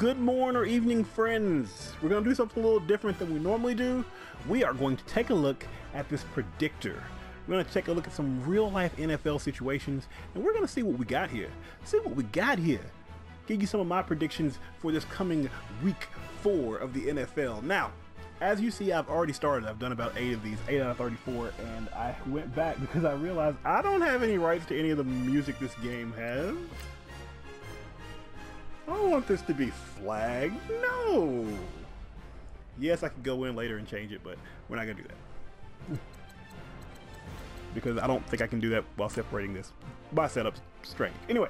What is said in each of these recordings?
Good morning or evening, friends. We're going to do something a little different than we normally do. We are going to take a look at this predictor. We're going to take a look at some real-life NFL situations, and we're going to see what we got here. Give you some of my predictions for this coming week 4 of the NFL. Now, as you see, I've already started. I've done about 8 of these, 8 out of 34, and I went back because I realized I don't have any rights to any of the music this game has. I don't want this to be flagged. No! Yes, I could go in later and change it, but we're not going to do that. Because I don't think I can do that while separating this. My setup's strange. Anyway,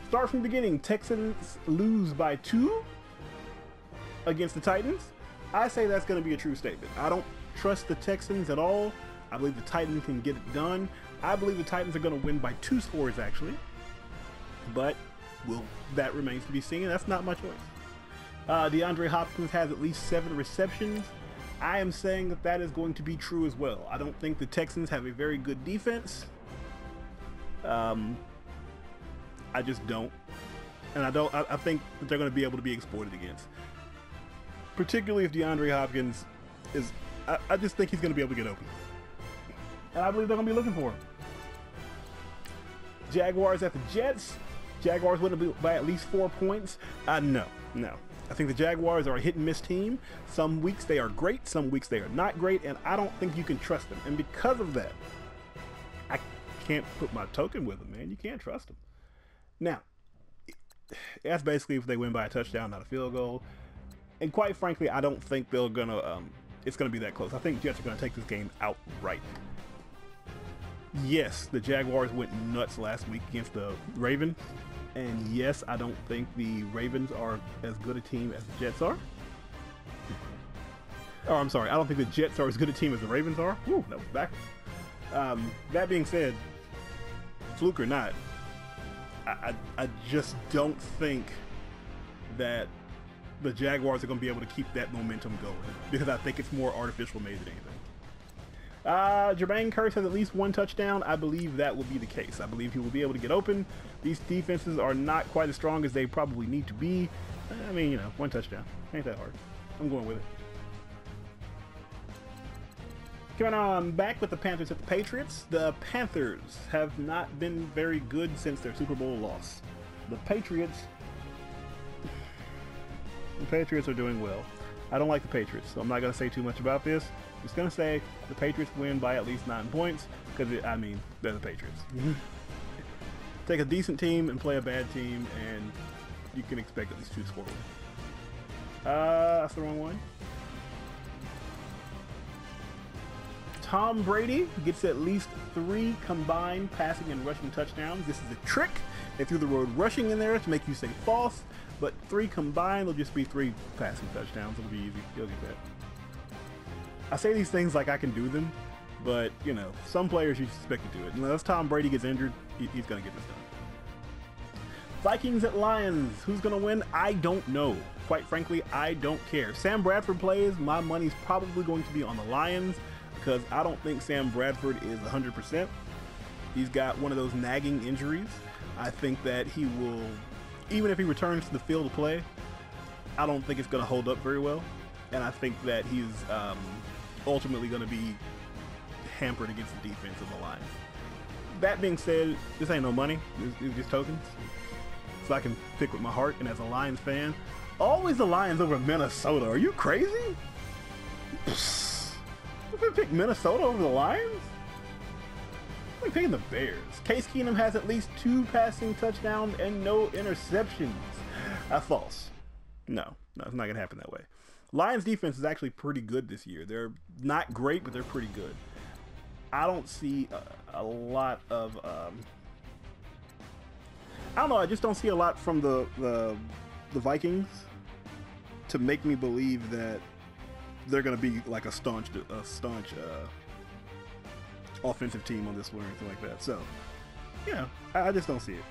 start from the beginning. Texans lose by 2 against the Titans. I say that's going to be a true statement. I don't trust the Texans at all. I believe the Titans can get it done. I believe the Titans are going to win by 2 scores, actually. But that remains to be seen. That's not my choice. DeAndre Hopkins has at least 7 receptions. I am saying that that is going to be true as well. I don't think the Texans have a very good defense. I just don't. And I think that they're going to be able to be exploited against. Particularly if DeAndre Hopkins is, I just think he's going to be able to get open. And I believe they're going to be looking for him. Jaguars at the Jets. Jaguars win by at least 4 points. No. I think the Jaguars are a hit-and-miss team. Some weeks they are great, some weeks they are not great, and I don't think you can trust them. And because of that, I can't put my token with them, man. You can't trust them. Now, that's basically if they win by a touchdown, not a field goal. And quite frankly, I don't think they're gonna. It's gonna be that close. I think Jets are gonna take this game outright. Yes, the Jaguars went nuts last week against the Ravens. And yes, I don't think the Ravens are as good a team as the Jets are. Oh, I'm sorry. I don't think the Jets are as good a team as the Ravens are. Whew, that was backwards. That being said, fluke or not, I just don't think that the Jaguars are going to be able to keep that momentum going, because I think it's more artificial made than anything. Jermaine Kearse has at least 1 touchdown. I believe that will be the case. I believe he will be able to get open. These defenses are not quite as strong as they probably need to be. I mean, you know, 1 touchdown. Ain't that hard. I'm going with it. Coming on back with the Panthers at the Patriots. The Panthers have not been very good since their Super Bowl loss. The Patriots are doing well. I don't like the Patriots, so I'm not going to say too much about this. I'm just going to say the Patriots win by at least 9 points, because, I mean, they're the Patriots. Take a decent team and play a bad team, and you can expect at least 2 scores. That's the wrong one. Tom Brady gets at least 3 combined passing and rushing touchdowns. This is a trick. They threw the word rushing in there to make you say false, but 3 combined will just be 3 passing touchdowns. It'll be easy. You'll get that. I say these things like I can do them, but, you know, some players you expect to do it. Unless Tom Brady gets injured, he's going to get this done. Vikings at Lions. Who's going to win? I don't know. Quite frankly, I don't care. Sam Bradford plays. My money's probably going to be on the Lions, because I don't think Sam Bradford is 100%. He's got one of those nagging injuries. I think that he will, even if he returns to the field to play, I don't think it's going to hold up very well. And I think that he's ultimately going to be hampered against the defense of the Lions. That being said, this ain't no money. It's just tokens. So I can pick with my heart. And as a Lions fan, always the Lions over Minnesota. Are you crazy? We're going to pick Minnesota over the Lions? We're picking the Bears. Case Keenum has at least 2 passing touchdowns and no interceptions. That's false. No, it's not going to happen that way. Lions defense is actually pretty good this year. They're not great, but they're pretty good. I don't see a lot of I don't know, I just don't see a lot from the Vikings to make me believe that they're going to be like a staunch offensive team on this one or anything like that. So, yeah, I just don't see it.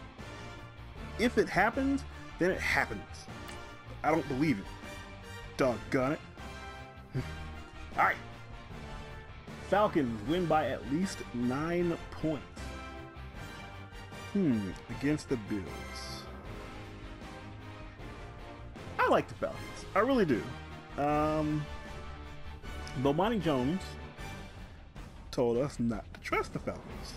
If it happens, then it happens. I don't believe it. Doggone it. Alright. Falcons win by at least 9 points. Against the Bills. I like the Falcons. I really do. Bomani Jones told us not to trust the Falcons.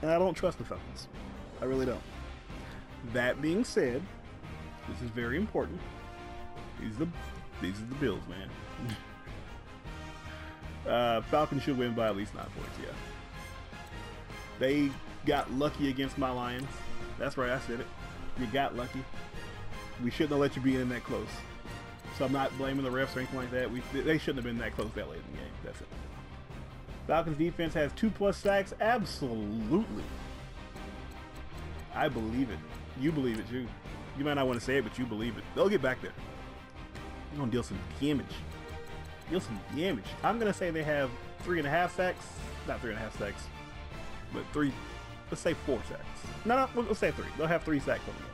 And I don't trust the Falcons. I really don't. That being said, this is very important. These are the Bills, man. Falcons should win by at least 9 points, yeah. They got lucky against my Lions. That's right, I said it. You got lucky. We shouldn't have let you be in that close. So I'm not blaming the refs or anything like that. They shouldn't have been that close that late in the game. That's it. Falcons defense has 2+ sacks. Absolutely. I believe it. You believe it too. You might not want to say it, but you believe it. They'll get back there. They're going to deal some damage. I'm going to say they have 3.5 sacks. Not 3.5 sacks. But 3. Let's say 4 sacks. No, let's say 3. They'll have 3 sacks on the game.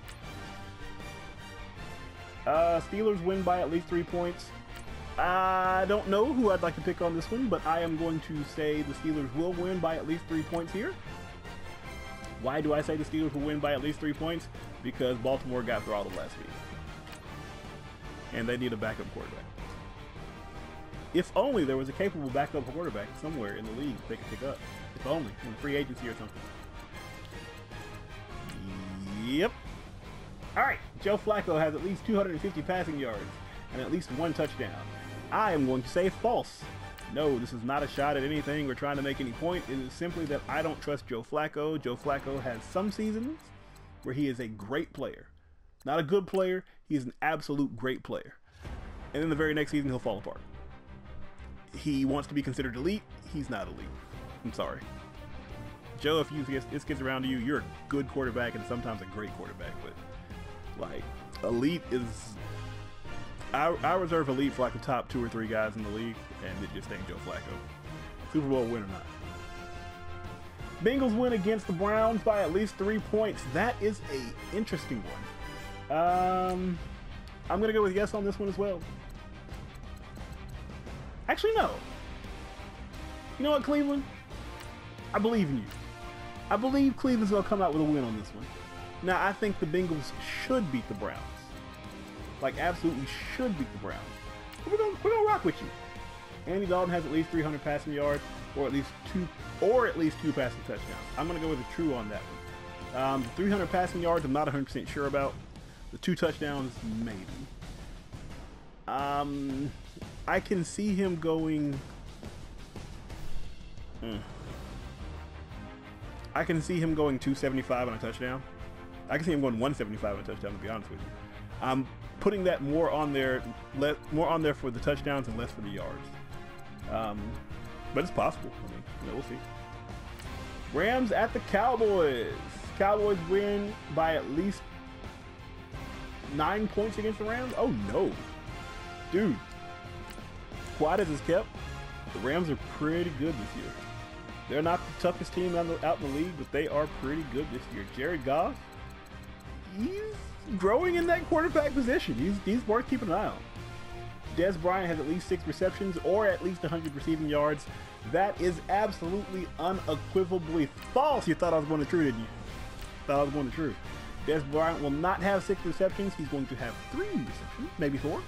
Steelers win by at least 3 points. I don't know who I'd like to pick on this one, but I am going to say the Steelers will win by at least 3 points here. Why do I say the Steelers will win by at least 3 points? Because Baltimore got throttled last week. And they need a backup quarterback. If only there was a capable backup quarterback somewhere in the league they could pick up. If only, in free agency or something. Yep. Alright, Joe Flacco has at least 250 passing yards and at least 1 touchdown. I am going to say false. No, this is not a shot at anything. We're trying to make any point. It is simply that I don't trust Joe Flacco. Joe Flacco has some seasons where he is a great player. Not a good player, he is an absolute great player. And then the very next season, he'll fall apart. He wants to be considered elite. He's not elite. I'm sorry. Joe, if this gets around to you, you're a good quarterback and sometimes a great quarterback. But, like, elite is... I reserve elite for like the top 2 or 3 guys in the league, and it just ain't Joe Flacco. Super Bowl win or not. Bengals win against the Browns by at least 3 points. That is a interesting one. I'm gonna go with yes on this one as well. Actually, no. You know what, Cleveland? I believe in you. I believe Cleveland's gonna come out with a win on this one. Now, I think the Bengals should beat the Browns. Like, absolutely should beat the Browns. We're gonna rock with you. Andy Dalton has at least 300 passing yards, or at least two passing touchdowns. I'm gonna go with a true on that one. 300 passing yards, I'm not 100% sure about. The 2 touchdowns, maybe. I can see him going. I can see him going 275 on a touchdown. I can see him going 175 on a touchdown, to be honest with you. I'm putting that more on there for the touchdowns and less for the yards. But it's possible. I mean, we'll see. Rams at the Cowboys. Cowboys win by at least 9 points against the Rams. Oh no, dude. Quiet as is kept, the Rams are pretty good this year. They're not the toughest team out in the league, but they are pretty good this year. Jared Goff, he's growing in that quarterback position. He's worth keeping an eye on. Des Bryant has at least 6 receptions or at least 100 receiving yards. That is absolutely unequivocally false. You thought I was going to true, didn't you? Thought I was going to true. Des Bryant will not have 6 receptions. He's going to have 3 receptions, maybe 4.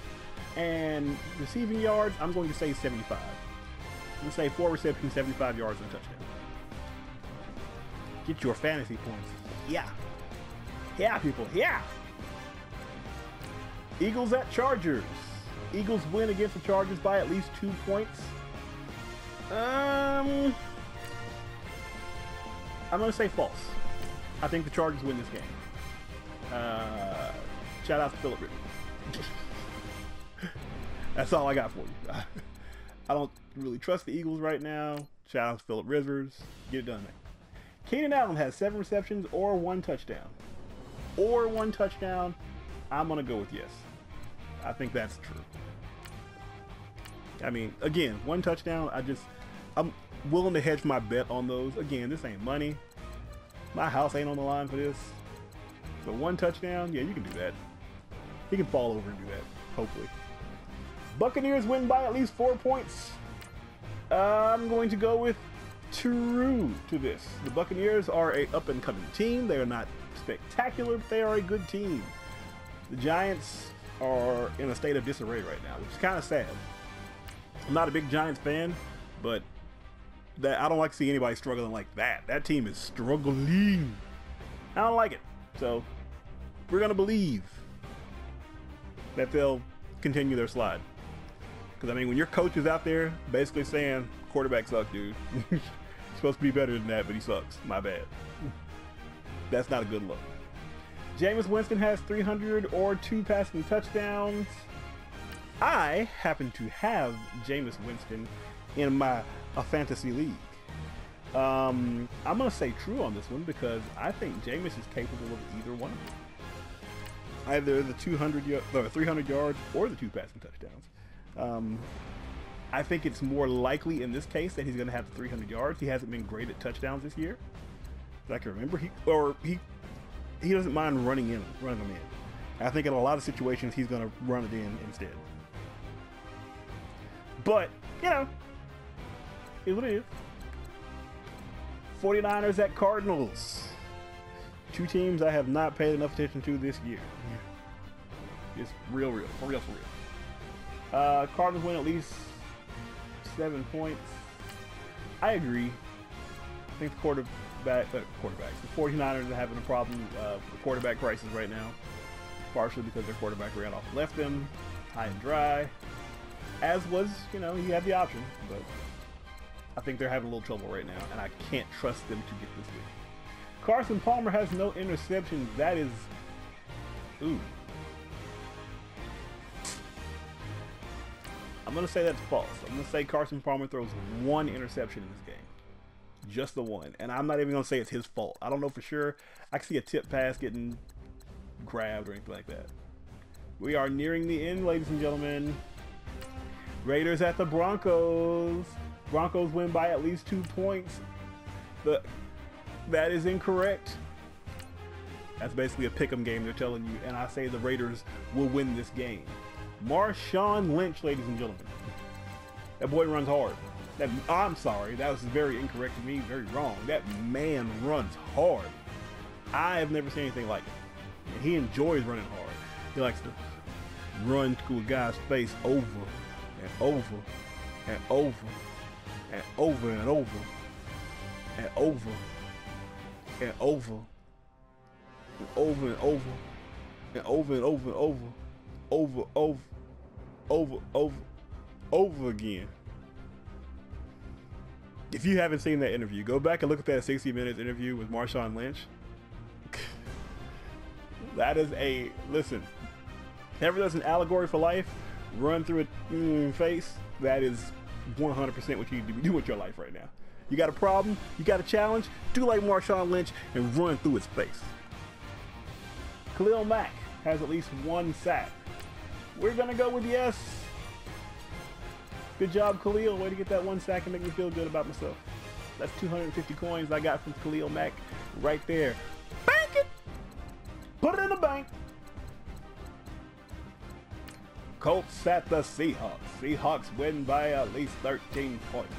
And receiving yards, I'm going to say 75. I'm going to say 4 receptions, 75 yards, and a touchdown. Get your fantasy points. Yeah. Yeah, people. Yeah. Eagles at Chargers. Eagles win against the Chargers by at least 2 points. I'm going to say false. I think the Chargers win this game. Shout out to Philip Rivers. That's all I got for you. I don't really trust the Eagles right now. Shout out to Philip Rivers. Get it done, man. Keenan Allen has 7 receptions or 1 touchdown. Or 1 touchdown. I'm going to go with yes. I think that's true. I mean, again, 1 touchdown. I'm willing to hedge my bet on those. Again, this ain't money. My house ain't on the line for this. But 1 touchdown, yeah, you can do that. He can fall over and do that, hopefully. Buccaneers win by at least 4 points. I'm going to go with true to this. The Buccaneers are a up-and-coming team. They are not spectacular, but they are a good team. The Giants are in a state of disarray right now, which is kind of sad. I'm not a big Giants fan, but I don't like to see anybody struggling like that. That team is struggling. I don't like it. So we're going to believe that they'll continue their slide. Because, I mean, when your coach is out there basically saying, quarterback sucks, dude. He's supposed to be better than that, but he sucks. My bad. That's not a good look. Jameis Winston has 300 or 2 passing touchdowns. I happen to have Jameis Winston in my fantasy league. I'm going to say true on this one because I think Jameis is capable of either one of them. Either the 300 yards or the 2 passing touchdowns. I think it's more likely in this case that he's going to have the 300 yards. He hasn't been great at touchdowns this year. That I can remember. He doesn't mind running them in. I think in a lot of situations he's going to run it in instead. But, you know, here's what it is. 49ers at Cardinals. 2 teams I have not paid enough attention to this year. It's for real. Cardinals win at least 7 points. I agree. I think the the 49ers are having a problem with the quarterback crisis right now. Partially because their quarterback ran off and left them high and dry. As was, you know, he had the option, but I think they're having a little trouble right now, and I can't trust them to get this win. Carson Palmer has no interceptions. That is, ooh. I'm going to say that's false. I'm going to say Carson Palmer throws 1 interception in this game. Just the 1. And I'm not even going to say it's his fault. I don't know for sure. I can see a tip pass getting grabbed or anything like that. We are nearing the end, ladies and gentlemen. Raiders at the Broncos. Broncos win by at least 2 points. That is incorrect. That's basically a pick'em game they're telling you, and I say the Raiders will win this game. Marshawn Lynch, ladies and gentlemen. That boy runs hard. I'm sorry, that was very incorrect to me, very wrong. That man runs hard. I have never seen anything like it. And he enjoys running hard. He likes to run to a guy's face over and over and over and over and over and over and over and over and over and over and over again. If you haven't seen that interview, go back and look at that 60 Minutes interview with Marshawn Lynch. That is a, listen, ever there's an allegory for life, run through a face, that is 100% what you need to be doing with your life right now. You got a problem, you got a challenge, do like Marshawn Lynch and run through its face. Khalil Mack has at least 1 sack. We're gonna go with yes. Good job, Khalil. Way to get that 1 sack and make me feel good about myself. That's 250 coins I got from Khalil Mack right there. Bank it! Put it in the bank. Colts at the Seahawks. Seahawks win by at least 13 points.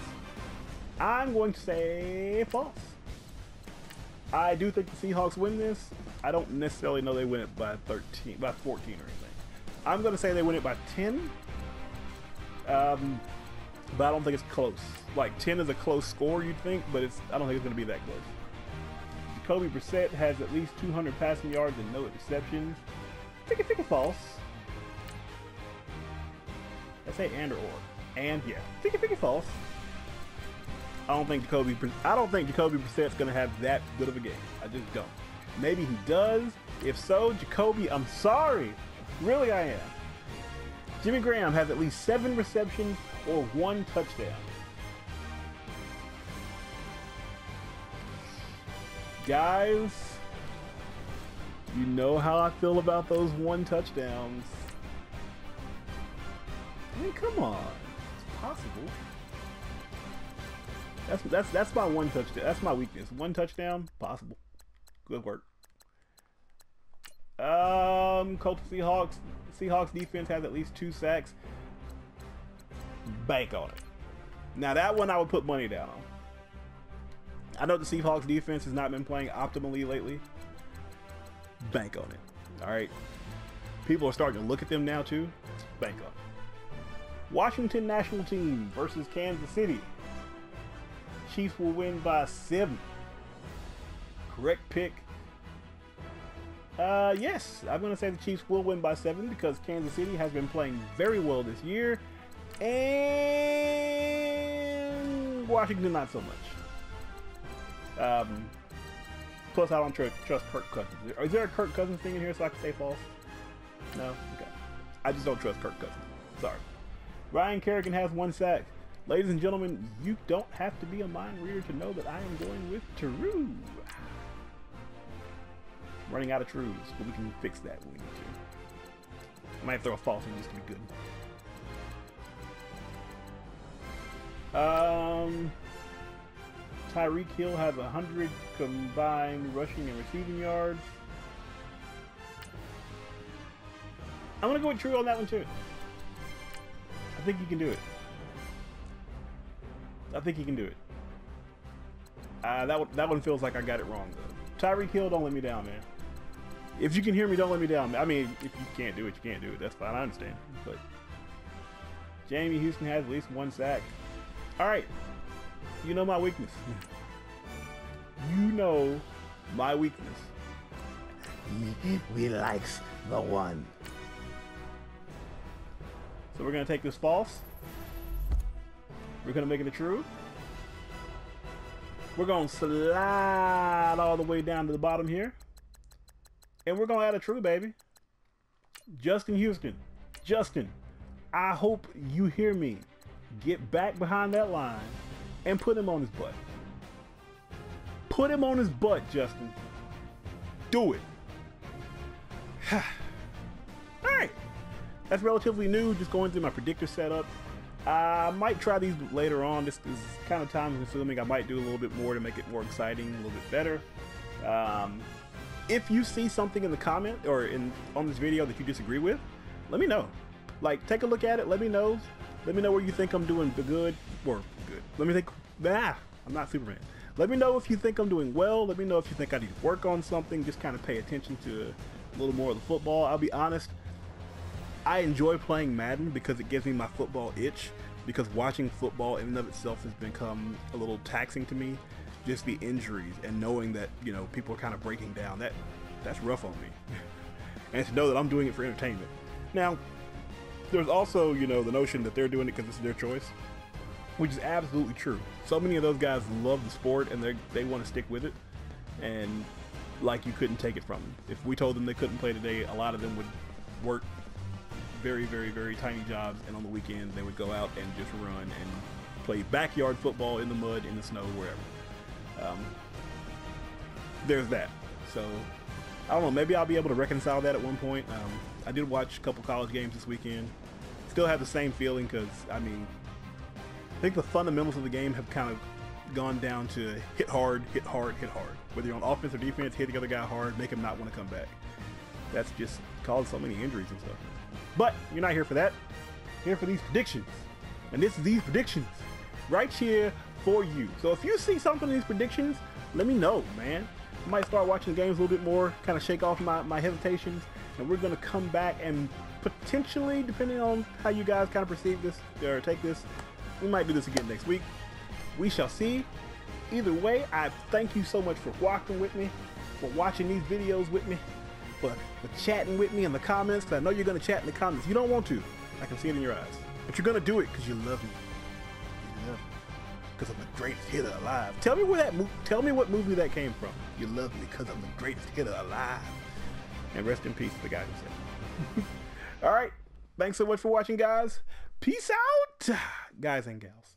I'm going to say false. I do think the Seahawks win this. I don't necessarily know they win it by 14 or anything. I'm going to say they win it by 10. But I don't think it's close. Like 10 is a close score, you'd think, but I don't think it's going to be that close. Jacoby Brissett has at least 200 passing yards and no interceptions. I think it's false. I say and or. And yeah, I think it's false. I don't think Jacoby Brissett's going to have that good of a game. I just don't. Maybe he does. If so, Jacoby, I'm sorry. Really, I am. Jimmy Graham has at least 7 receptions or 1 touchdown. Guys, you know how I feel about those 1 touchdowns. I mean, come on. It's possible. That's my 1 touchdown. That's my weakness. 1 touchdown, possible. Good work. Colts Seahawks. Seahawks defense has at least 2 sacks. Bank on it. Now that one I would put money down on. I know the Seahawks defense has not been playing optimally lately, bank on it. All right. People are starting to look at them now too. Bank on it. Washington national team versus Kansas City. Chiefs will win by 7. Correct pick. Yes, I'm going to say the Chiefs will win by 7 because Kansas City has been playing very well this year. And Washington, not so much. Plus, I don't trust Kirk Cousins. Is there a Kirk Cousins thing in here so I can say false? No? Okay. I just don't trust Kirk Cousins. Sorry. Ryan Kerrigan has 1 sack. Ladies and gentlemen, you don't have to be a mind reader to know that I am going with true. Running out of truths, but we can fix that when we need to. I might throw a false one just to be good. Tyreek Hill has 100 combined rushing and receiving yards. I'm gonna go with true on that one too. I think he can do it. I think he can do it. That one feels like I got it wrong though. Tyreek Hill, don't let me down, man. If you can hear me, don't let me down. I mean, if you can't do it, you can't do it. That's fine. I understand. But Jamie Houston has at least 1 sack. All right. You know my weakness. You know my weakness. We likes the one. So we're going to take this false. We're going to make it a true. We're going to slide all the way down to the bottom here. And we're going to add a true, baby. Justin Houston. Justin, I hope you hear me. Get back behind that line and put him on his butt. Put him on his butt, Justin. Do it. All right. That's relatively new. Just going through my predictor setup. I might try these later on. This is kind of time consuming. I might do a little bit more to make it more exciting, a little bit better. If you see something in the comment or on this video that you disagree with, let me know. Like, take a look at it. Let me know. Let me know where you think I'm doing good or good. Let me think. I'm not Superman. Let me know if you think I'm doing well. Let me know if you think I need to work on something. Just kind of pay attention to a little more of the football. I'll be honest. I enjoy playing Madden because it gives me my football itch. Because watching football in and of itself has become a little taxing to me. Just the injuries and knowing that, you know, people are kind of breaking down. That's rough on me. And to know that I'm doing it for entertainment. Now, there's also, you know, the notion that they're doing it because this is their choice, which is absolutely true. So many of those guys love the sport and they want to stick with it. And like, you couldn't take it from them. If we told them they couldn't play today, a lot of them would work very, very, very tiny jobs, and on the weekend they would go out and just run and play backyard football in the mud, in the snow, wherever. There's that. So I don't know, maybe I'll be able to reconcile that at one point. I did watch a couple college games this weekend. Still have the same feeling because, I mean, I think the fundamentals of the game have kind of gone down to hit hard, hit hard, hit hard. Whether you're on offense or defense, hit the other guy hard, make him not want to come back. That's just caused so many injuries and stuff. But you're not here for that. You're here for these predictions. And this is these predictions right here for you. So if you see something in these predictions, let me know, man. I might start watching the games a little bit more, kind of shake off my hesitations, and we're going to come back and potentially, depending on how you guys kind of perceive this or take this, we might do this again next week. We shall see. Either way, I thank you so much for walking with me, for watching these videos with me, for chatting with me in the comments, because I know you're going to chat in the comments. You don't want to. I can see it in your eyes. But you're going to do it because you love me. You love me. Because I'm the greatest hitter alive. Tell me what movie that came from. You love me because I'm the greatest hitter alive. And rest in peace to the guy who said it. All right. Thanks so much for watching, guys. Peace out, guys and gals.